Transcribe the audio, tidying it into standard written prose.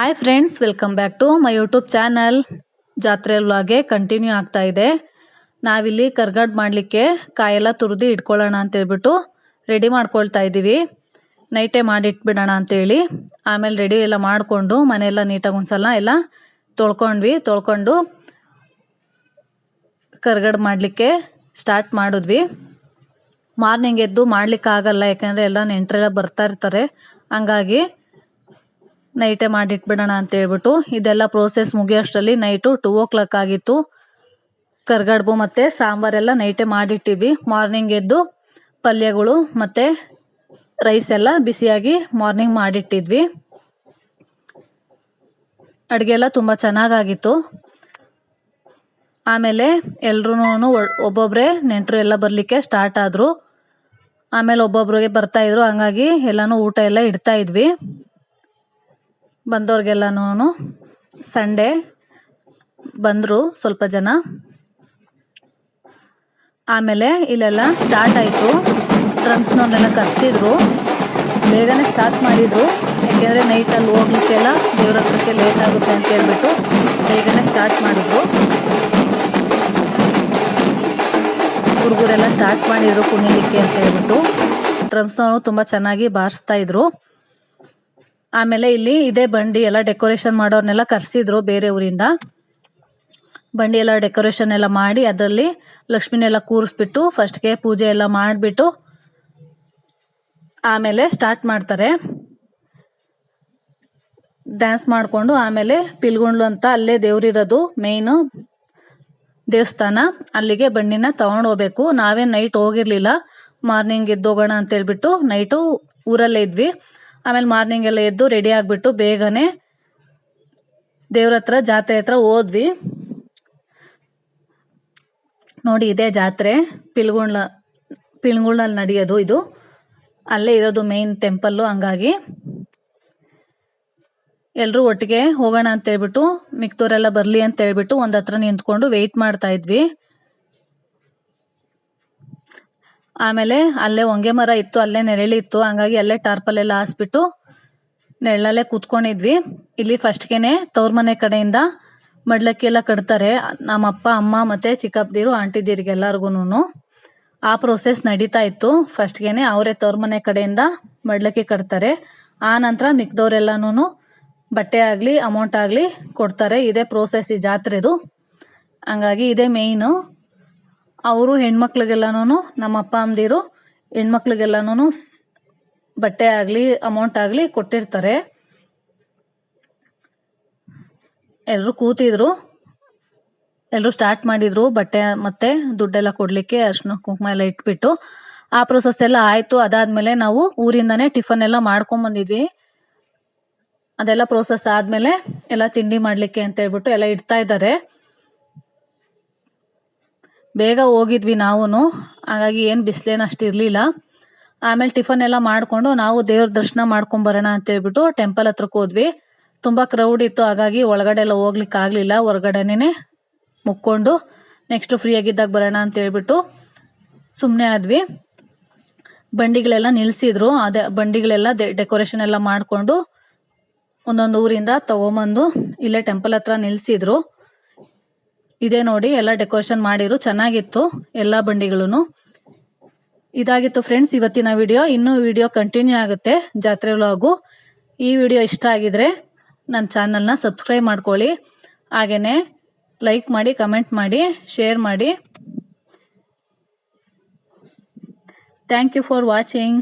Hi friends, welcome back to my YouTube channel. ಜಾತ್ರೆ ವ್ಲಾಗೆ continue ಆಗ್ತಾ ಇದೆ. ನಾವಿಲ್ಲಿ ಕರ್ಗಡ್ ಮಾಡಲಿಕ್ಕೆ ಕಾಯೆಲ್ಲ ತುರಿದು ಇಟ್ಕೊಳ್ಳೋಣ ಅಂತ ಹೇಳ್ಬಿಟ್ಟು ರೆಡಿ ಮಾಡ್ಕೊಳ್ತಾ ಇದ್ದೀವಿ. ನೈಟೇ ಮಾಡಿಟ್ಬಿಡೋಣ ಅಂತೇಳಿ ಆಮೇಲೆ ರೆಡಿ ಎಲ್ಲ ಮಾಡಿಕೊಂಡು ಮನೆಯೆಲ್ಲ ನೀಟಾಗಿ ಒಂದ್ಸಲ ಎಲ್ಲ ತೊಳ್ಕೊಂಡು ಕರ್ಗಡ್ ಮಾಡಲಿಕ್ಕೆ ಸ್ಟಾರ್ಟ್ ಮಾಡಿದ್ವಿ. ಮಾರ್ನಿಂಗ್ ಎದ್ದು ಮಾಡ್ಲಿಕ್ಕಾಗಲ್ಲ, ಯಾಕಂದರೆ ಎಲ್ಲ ನೆಂಟರೆಲ್ಲ ಬರ್ತಾ ಇರ್ತಾರೆ. ಹಂಗಾಗಿ ನೈಟೇ ಮಾಡಿಟ್ಬಿಡೋಣ ಅಂತ ಹೇಳ್ಬಿಟ್ಟು ಇದೆಲ್ಲ ಪ್ರೋಸೆಸ್ ಮುಗಿಯೋಷ್ಟರಲ್ಲಿ ನೈಟು 2 o'clock ಆಗಿತ್ತು. ಕರ್ಗಡ್ಬು ಮತ್ತು ಸಾಂಬಾರೆಲ್ಲ ನೈಟೇ ಮಾಡಿಟ್ಟಿದ್ವಿ. ಮಾರ್ನಿಂಗ್ ಎದ್ದು ಪಲ್ಯಗಳು ಮತ್ತು ರೈಸ್ ಎಲ್ಲ ಬಿಸಿಯಾಗಿ ಮಾರ್ನಿಂಗ್ ಮಾಡಿಟ್ಟಿದ್ವಿ. ಅಡುಗೆ ಎಲ್ಲ ತುಂಬ ಚೆನ್ನಾಗಾಗಿತ್ತು. ಆಮೇಲೆ ಎಲ್ರೂ ಒಬ್ಬೊಬ್ಬರೇ ನೆಂಟರು ಎಲ್ಲ ಬರಲಿಕ್ಕೆ ಸ್ಟಾರ್ಟ್ ಆದರು. ಆಮೇಲೆ ಒಬ್ಬೊಬ್ರಿಗೆ ಬರ್ತಾಯಿದ್ರು, ಹಂಗಾಗಿ ಎಲ್ಲನೂ ಊಟ ಎಲ್ಲ ಇಡ್ತಾ ಇದ್ವಿ. ಬಂದವ್ರಿಗೆಲ್ಲನೂ ಸಂಡೇ ಬಂದರು ಸ್ವಲ್ಪ ಜನ. ಆಮೇಲೆ ಇಲ್ಲೆಲ್ಲ ಸ್ಟಾರ್ಟ್ ಆಯಿತು. ಡ್ರಮ್ಸ್ನವ್ರನ್ನೆಲ್ಲ ಕರೆಸಿದ್ರು, ಬೇಗನೆ ಸ್ಟಾರ್ಟ್ ಮಾಡಿದರು. ಯಾಕೆಂದರೆ ನೈಟಲ್ಲಿ ಹೋಗ್ಲಿಕ್ಕೆಲ್ಲ ದೇವ್ರ ಹತ್ರಕ್ಕೆ ಲೇಟ್ ಆಗುತ್ತೆ ಅಂತ ಹೇಳ್ಬಿಟ್ಟು ಬೇಗನೆ ಸ್ಟಾರ್ಟ್ ಮಾಡಿದರು. ಹುಡುಗರೆಲ್ಲ ಸ್ಟಾರ್ಟ್ ಮಾಡಿದರು ಕುಣಿಲಿಕ್ಕೆ ಅಂತ ಹೇಳ್ಬಿಟ್ಟು. ಡ್ರಮ್ಸ್ನವರು ತುಂಬ ಚೆನ್ನಾಗಿ ಬಾರಿಸ್ತಾ ಇದ್ರು. ಆಮೇಲೆ ಇಲ್ಲಿ ಇದೇ ಬಂಡಿ ಎಲ್ಲ ಡೆಕೋರೇಷನ್ ಮಾಡೋರ್ನೆಲ್ಲ ಕರೆಸಿದ್ರು ಬೇರೆ ಊರಿಂದ. ಬಂಡಿ ಎಲ್ಲ ಡೆಕೋರೇಷನ್ ಎಲ್ಲ ಮಾಡಿ ಅದರಲ್ಲಿ ಲಕ್ಷ್ಮಿನೆಲ್ಲ ಕೂರಿಸ್ಬಿಟ್ಟು ಫಸ್ಟ್ಗೆ ಪೂಜೆ ಎಲ್ಲ ಮಾಡಿಬಿಟ್ಟು ಆಮೇಲೆ ಸ್ಟಾರ್ಟ್ ಮಾಡ್ತಾರೆ ಡ್ಯಾನ್ಸ್ ಮಾಡಿಕೊಂಡು. ಆಮೇಲೆ ಪಿಲ್ಗುಂಡ್ಲು ಅಂತ ಅಲ್ಲೇ ದೇವ್ರಿರೋದು ಮೇಯ್ನು ದೇವಸ್ಥಾನ, ಅಲ್ಲಿಗೆ ಬಂಡಿನ ತಗೊಂಡು ಹೋಗ್ಬೇಕು. ನಾವೇನು ನೈಟ್ ಹೋಗಿರ್ಲಿಲ್ಲ, ಮಾರ್ನಿಂಗ್ ಎದ್ದೋಗೋಣ ಅಂತ ಹೇಳ್ಬಿಟ್ಟು ನೈಟು ಊರಲ್ಲೇ ಇದ್ವಿ. ಆಮೇಲೆ ಮಾರ್ನಿಂಗ್ ಎಲ್ಲ ಎದ್ದು ರೆಡಿ ಆಗಿಬಿಟ್ಟು ಬೇಗನೆ ದೇವ್ರ ಹತ್ರ ಜಾತ್ರೆ ಹತ್ರ ಹೋದ್ವಿ. ನೋಡಿ, ಇದೇ ಜಾತ್ರೆ ಪಿಲ್ಗುಂಡ್ಲಲ್ಲಿ ನಡೆಯೋದು. ಇದು ಅಲ್ಲೇ ಇರೋದು ಮೇನ್ ಟೆಂಪಲ್ಲು. ಹಂಗಾಗಿ ಎಲ್ಲರೂ ಒಟ್ಟಿಗೆ ಹೋಗೋಣ ಅಂತ ಹೇಳ್ಬಿಟ್ಟು ಮಿಕ್ತೋರೆಲ್ಲ ಬರಲಿ ಅಂತ ಹೇಳ್ಬಿಟ್ಟು ಒಂದು ಹತ್ರ ನಿಂತ್ಕೊಂಡು ವೆಯ್ಟ್ ಮಾಡ್ತಾ ಇದ್ವಿ. ಆಮೇಲೆ ಅಲ್ಲೇ ಹೊಂಗೆ ಮರ ಇತ್ತು, ಅಲ್ಲೇ ನೆರಳಿತ್ತು. ಹಂಗಾಗಿ ಅಲ್ಲೇ ಟಾರ್ಪಲೆಲ್ಲ ಹಾಸ್ಬಿಟ್ಟು ನೆರಳಲ್ಲೇ ಕೂತ್ಕೊಂಡಿದ್ವಿ. ಇಲ್ಲಿ ಫಸ್ಟ್ಗೆನೆ ತವ್ರ ಮನೆ ಕಡೆಯಿಂದ ಮಡ್ಲಕ್ಕಿ ಎಲ್ಲ ಕಟ್ತಾರೆ. ನಮ್ಮಪ್ಪ, ಅಮ್ಮ ಮತ್ತು ಚಿಕ್ಕಪ್ಪದಿರು, ಆಂಟಿದಿರಿಗೆಲ್ಲರಿಗೂ ಆ ಪ್ರೋಸೆಸ್ ನಡೀತಾ ಇತ್ತು. ಫಸ್ಟ್ಗೆನೆ ಅವರೇ ತವ್ರ ಮನೆ ಕಡೆಯಿಂದ ಮಡ್ಲಕ್ಕಿ ಕಟ್ತಾರೆ. ಆ ನಂತರ ಮಿಕ್ದವ್ರೆಲ್ಲನೂ ಬಟ್ಟೆ ಆಗಲಿ ಅಮೌಂಟ್ ಆಗಲಿ ಕೊಡ್ತಾರೆ. ಇದೇ ಪ್ರೋಸೆಸ್ ಈ ಜಾತ್ರೆದು. ಹಂಗಾಗಿ ಇದೇ ಮೇಯ್ನು. ಅವರು ಹೆಣ್ಮಕ್ಳಿಗೆಲ್ಲನೂ, ನಮ್ಮ ಅಪ್ಪ ಅಮ್ಮದಿರು ಹೆಣ್ಮಕ್ಳಿಗೆಲ್ಲನೂ ಬಟ್ಟೆ ಆಗಲಿ ಅಮೌಂಟ್ ಆಗಲಿ ಕೊಟ್ಟಿರ್ತಾರೆ. ಎಲ್ಲರೂ ಕೂತಿದ್ರು, ಎಲ್ಲರೂ ಸ್ಟಾರ್ಟ್ ಮಾಡಿದ್ರು ಬಟ್ಟೆ ಮತ್ತು ದುಡ್ಡೆಲ್ಲ ಕೊಡಲಿಕ್ಕೆ. ಅರ್ಶಿನ ಕುಂಕುಮ ಎಲ್ಲ ಇಟ್ಬಿಟ್ಟು ಆ ಪ್ರೋಸೆಸ್ ಎಲ್ಲ ಆಯಿತು. ಅದಾದಮೇಲೆ ನಾವು ಊರಿಂದನೇ ಟಿಫನ್ ಎಲ್ಲ ಮಾಡ್ಕೊಂಬಂದಿದ್ವಿ. ಅದೆಲ್ಲ ಪ್ರೋಸೆಸ್ ಆದಮೇಲೆ ಎಲ್ಲ ತಿಂಡಿ ಮಾಡಲಿಕ್ಕೆ ಅಂತ ಹೇಳ್ಬಿಟ್ಟು ಎಲ್ಲ ಇಡ್ತಾ ಇದ್ದಾರೆ. ಬೇಗ ಹೋಗಿದ್ವಿ ನಾವು, ಹಾಗಾಗಿ ಏನು ಬಿಸಿಲೇನು ಅಷ್ಟು ಇರಲಿಲ್ಲ. ಆಮೇಲೆ ಟಿಫನ್ ಎಲ್ಲ ಮಾಡಿಕೊಂಡು ನಾವು ದೇವ್ರ ದರ್ಶನ ಮಾಡ್ಕೊಂಬರೋಣ ಅಂತ ಹೇಳ್ಬಿಟ್ಟು ಟೆಂಪಲ್ ಹತ್ರಕ್ಕೆ ಹೋದ್ವಿ. ತುಂಬ ಕ್ರೌಡ್ ಇತ್ತು, ಹಾಗಾಗಿ ಒಳಗಡೆ ಎಲ್ಲ ಹೋಗ್ಲಿಕ್ಕೆ ಆಗಲಿಲ್ಲ. ಹೊರಗಡೆನೇ ಮುಕ್ಕೊಂಡು ನೆಕ್ಸ್ಟ್ ಫ್ರೀ ಆಗಿದ್ದಾಗ ಬರೋಣ ಅಂತ ಹೇಳ್ಬಿಟ್ಟು ಸುಮ್ಮನೆ ಆದ್ವಿ. ಬಂಡಿಗಳೆಲ್ಲ ನಿಲ್ಲಿಸಿದ್ರು. ಅದೇ ಬಂಡಿಗಳೆಲ್ಲ ಡೆಕೋರೇಷನ್ ಎಲ್ಲ ಮಾಡಿಕೊಂಡು ಒಂದೊಂದು ಊರಿಂದ ತಗೊಂಬಂದು ಇಲ್ಲೇ ಟೆಂಪಲ್ ಹತ್ರ ನಿಲ್ಲಿಸಿದ್ರು. ಇದೇ ನೋಡಿ, ಎಲ್ಲ ಡೆಕೋರೇಷನ್ ಮಾಡಿದ್ರು, ಚೆನ್ನಾಗಿತ್ತು ಎಲ್ಲ ಬಂಡಿಗಳು. ಇದಾಗಿತ್ತು ಫ್ರೆಂಡ್ಸ್ ಇವತ್ತಿನ ವಿಡಿಯೋ. ಇನ್ನೂ ವಿಡಿಯೋ ಕಂಟಿನ್ಯೂ ಆಗುತ್ತೆ ಜಾತ್ರೆ ವ್ಲಾಗು. ಈ ವಿಡಿಯೋ ಇಷ್ಟ ಆಗಿದ್ರೆ ನನ್ನ ಚಾನಲ್ನ ಸಬ್ಸ್ಕ್ರೈಬ್ ಮಾಡ್ಕೊಳ್ಳಿ. ಹಾಗೆಯೇ ಲೈಕ್ ಮಾಡಿ, ಕಮೆಂಟ್ ಮಾಡಿ, ಶೇರ್ ಮಾಡಿ. Thank you for watching.